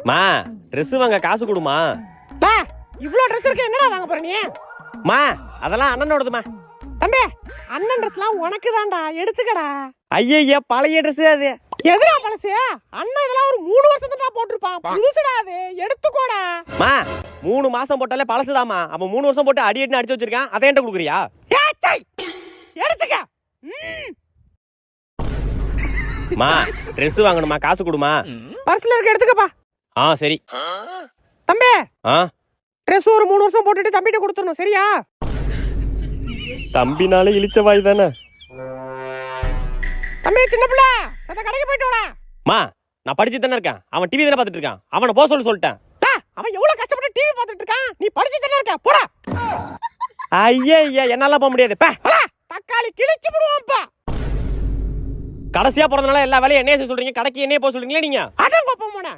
மா ட்ரெஸ் வாங்க காசு கொடுமா. இவ்ளோ ட்ரெஸ் இருக்கு, என்னடா வாங்க போற நீ? மா அதெல்லாம் அண்ணனோடதுமா. தம்பி, அண்ணன் ட்ரெஸ்லாம் உனக்கு தான்டா, எடுத்துக்கடா. ஐயா பழைய ட்ரெஸ் அது. எதுடா பழசு? அண்ணன் இதெல்லாம் ஒரு 3 வருஷத்துக்கு தான் போட்டுருப்பான், புதுசுடா அது, எடுத்துக்கோடா. மா 3 மாசம் போட்டாலே பழசுதாமா. அப்ப 3 வருஷம் போட்டு அடி அடின்னு அடிச்சு வச்சிருக்கான், அதை என்கிட்ட குடுக்குறியா? எடுத்துக்க. மா ட்ரெஸ் வாங்கணுமா, காசு கொடுமா. பர்ஸ்ல இருக்க எடுத்துக்கப்பா. சரி. தம்பி, ஆ ட்ரெஸ் ஒரு 3 வருஷம் போட்டுட்டு தம்பிட்ட கொடுத்துடணும், சரியா? தம்பினாலே இழிச்ச வாய் தானே. தம்பி சின்ன பிள்ளை, அந்த கடைக்கு போயிட்டு வாடா. மா நான் படிச்சு தானே இருக்கேன், அவன் டிவி தானே பார்த்துட்டு இருக்கான், அவனை போக சொல்லிட்டேன். அவன் எவ்வளவு கஷ்டப்பட்டு டிவி பார்த்துட்டு இருக்கான், நீ படிச்சு தானே இருக்க, போடா. ஐயா என்னால போக முடியாது. தக்காளி கிழிச்சு விடுவான்ப்பா. கடைசியா போறதுனால எல்லா வேலையும் என்னைய சொல்றீங்க, கடைக்கு என்னைய போக சொல்றீங்களா நீங்க? அடங்கப்பா.